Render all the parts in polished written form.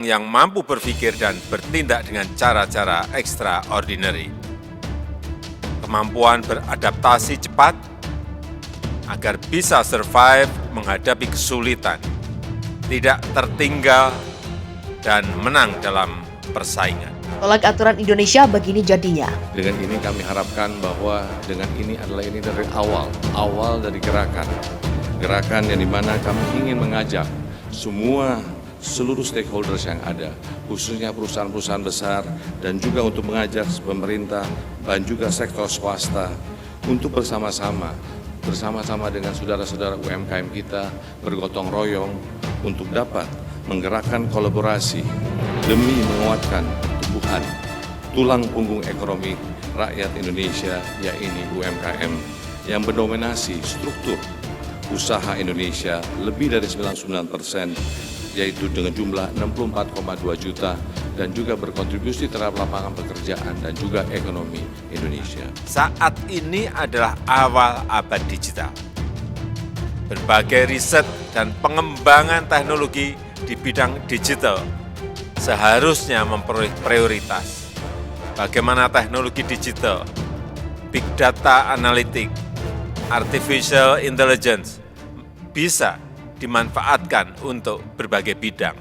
yang mampu berpikir dan bertindak dengan cara-cara extraordinary. Kemampuan beradaptasi cepat agar bisa survive menghadapi kesulitan, tidak tertinggal, dan menang dalam persaingan. Tolak aturan Indonesia begini jadinya. Dengan ini kami harapkan bahwa dengan ini dari awal dari gerakan yang dimana kami ingin mengajak seluruh stakeholders yang ada, khususnya perusahaan-perusahaan besar dan juga untuk mengajak pemerintah dan juga sektor swasta untuk bersama-sama dengan saudara-saudara UMKM kita bergotong royong untuk dapat menggerakkan kolaborasi demi menguatkan tumbuhan tulang punggung ekonomi rakyat Indonesia, yaitu UMKM yang mendominasi struktur usaha Indonesia lebih dari 99%, yaitu dengan jumlah 64,2 juta dan juga berkontribusi terhadap lapangan pekerjaan dan juga ekonomi Indonesia. Saat ini adalah awal abad digital. Berbagai riset dan pengembangan teknologi di bidang digital seharusnya memperoleh prioritas. Bagaimana teknologi digital, big data analytic, artificial intelligence bisa dimanfaatkan untuk berbagai bidang.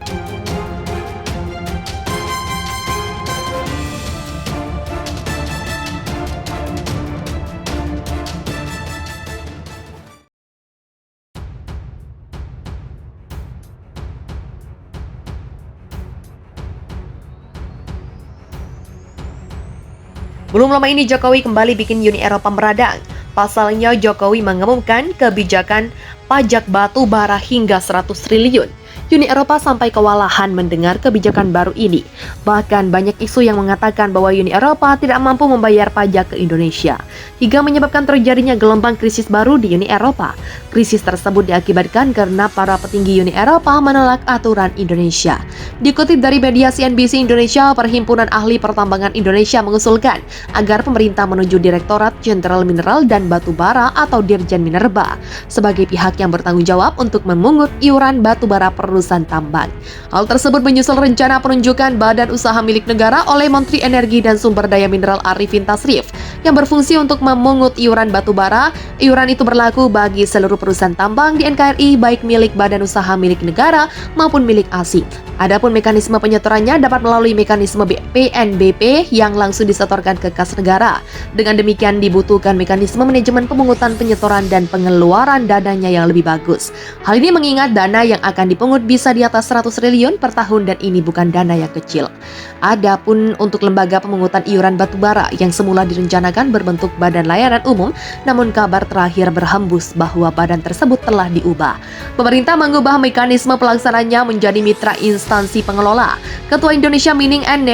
Belum lama ini Jokowi kembali bikin Uni Eropa meradang. Pasalnya Jokowi mengumumkan kebijakan pajak batu bara hingga 100 triliun. Uni Eropa sampai kewalahan mendengar kebijakan baru ini. Bahkan banyak isu yang mengatakan bahwa Uni Eropa tidak mampu membayar pajak ke Indonesia, hingga menyebabkan terjadinya gelombang krisis baru di Uni Eropa. Krisis tersebut diakibatkan karena para petinggi Uni Eropa menolak aturan Indonesia. Dikutip dari media CNBC Indonesia, Perhimpunan Ahli Pertambangan Indonesia mengusulkan agar pemerintah menunjuk Direktorat Jenderal Mineral dan Batu Bara atau Dirjen Minerba sebagai pihak yang bertanggung jawab untuk memungut iuran batu bara perusahaan tambang. Hal tersebut menyusul rencana penunjukan badan usaha milik negara oleh Menteri Energi dan Sumber Daya Mineral Arifin Tasrif yang berfungsi untuk memungut iuran batu bara. Iuran itu berlaku bagi seluruh perusahaan tambang di NKRI, baik milik badan usaha milik negara maupun milik asing. Adapun mekanisme penyetorannya dapat melalui mekanisme PNBP yang langsung disetorkan ke kas negara. Dengan demikian dibutuhkan mekanisme manajemen pemungutan, penyetoran, dan pengeluaran dananya yang lebih bagus. Hal ini mengingat dana yang akan dipungut bisa di atas 100 triliun per tahun dan ini bukan dana yang kecil. Adapun untuk lembaga pemungutan iuran batubara yang semula direncanakan berbentuk badan layanan umum, namun kabar terakhir berhembus bahwa badan tersebut telah diubah. Pemerintah mengubah mekanisme pelaksananya menjadi mitra instansi pengelola. Ketua Indonesia Mining and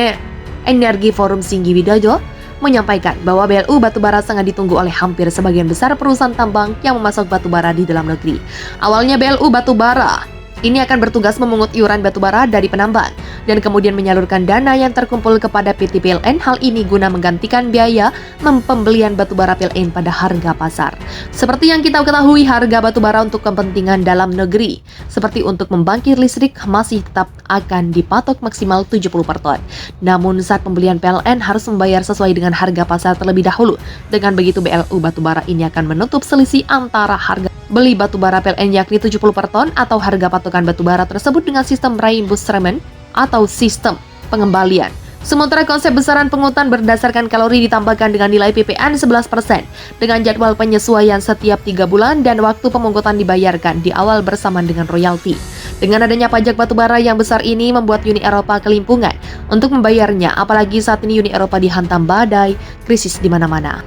Energy Forum Singgi Widodo menyampaikan bahwa BLU batubara sangat ditunggu oleh hampir sebagian besar perusahaan tambang yang memasok batubara di dalam negeri. Awalnya BLU batubara ini akan bertugas memungut iuran batubara dari penambang dan kemudian menyalurkan dana yang terkumpul kepada PT PLN. Hal ini guna menggantikan biaya pembelian batubara PLN pada harga pasar. Seperti yang kita ketahui, harga batubara untuk kepentingan dalam negeri seperti untuk membangkit listrik masih tetap akan dipatok maksimal 70 per ton. Namun saat pembelian PLN harus membayar sesuai dengan harga pasar terlebih dahulu. Dengan begitu BLU batubara ini akan menutup selisih antara harga beli batubara PLN yakni 70 per ton atau harga patokan batubara tersebut dengan sistem reimbursement atau sistem pengembalian. Sementara konsep besaran pungutan berdasarkan kalori ditambahkan dengan nilai PPN 11% dengan jadwal penyesuaian setiap 3 bulan dan waktu pemungutan dibayarkan di awal bersamaan dengan royalti. Dengan adanya pajak batubara yang besar ini membuat Uni Eropa kelimpungan untuk membayarnya, apalagi saat ini Uni Eropa dihantam badai krisis di mana-mana.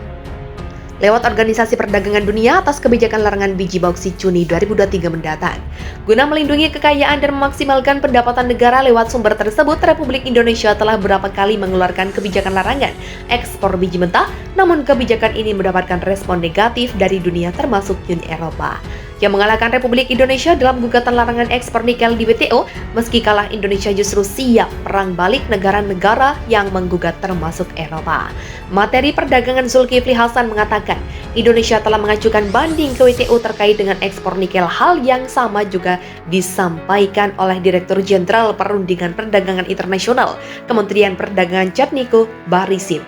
Lewat Organisasi Perdagangan Dunia atas kebijakan larangan biji bauksit Juni 2023 mendatang. Guna melindungi kekayaan dan memaksimalkan pendapatan negara lewat sumber tersebut, Republik Indonesia telah beberapa kali mengeluarkan kebijakan larangan ekspor biji mentah, namun kebijakan ini mendapatkan respon negatif dari dunia termasuk Uni Eropa. yang mengalahkan Republik Indonesia dalam gugatan larangan ekspor nikel di WTO. Meski kalah, Indonesia justru siap perang balik negara-negara yang menggugat termasuk Eropa. Materi Perdagangan Zulkifli Hasan mengatakan, Indonesia telah mengajukan banding ke WTO terkait dengan ekspor nikel. Hal yang sama juga disampaikan oleh Direktur Jenderal Perundingan Perdagangan Internasional Kementerian Perdagangan Jatmiko Barisim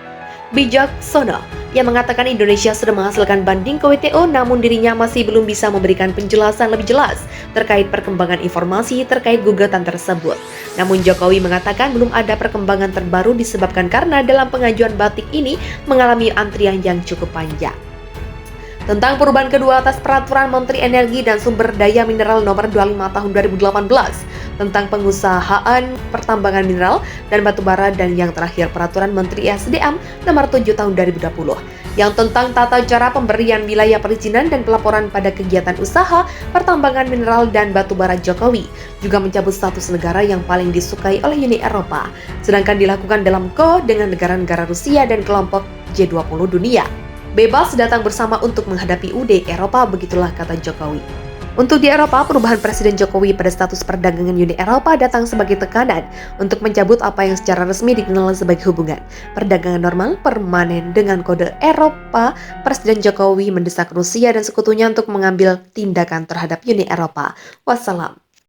Bijaksono yang mengatakan Indonesia sudah menghasilkan banding ke WTO, namun dirinya masih belum bisa memberikan penjelasan lebih jelas terkait perkembangan informasi terkait gugatan tersebut. Namun Jokowi mengatakan belum ada perkembangan terbaru disebabkan karena dalam pengajuan batik ini mengalami antrian yang cukup panjang. Tentang perubahan kedua atas Peraturan Menteri Energi dan Sumber Daya Mineral Nomor 25 Tahun 2018 tentang pengusahaan pertambangan mineral dan batubara, dan yang terakhir Peraturan Menteri SDM Nomor 7 Tahun 2020 yang tentang tata cara pemberian wilayah perizinan dan pelaporan pada kegiatan usaha pertambangan mineral dan batubara. Jokowi juga mencabut status negara yang paling disukai oleh Uni Eropa, sedangkan dilakukan dalam dengan negara-negara Rusia dan kelompok G20 dunia. Bebas datang bersama untuk menghadapi UD Eropa, begitulah kata Jokowi. Untuk di Eropa, perubahan Presiden Jokowi pada status perdagangan Uni Eropa datang sebagai tekanan untuk mencabut apa yang secara resmi dikenal sebagai hubungan perdagangan normal permanen dengan kode Eropa. Presiden Jokowi mendesak Rusia dan sekutunya untuk mengambil tindakan terhadap Uni Eropa. Wassalam.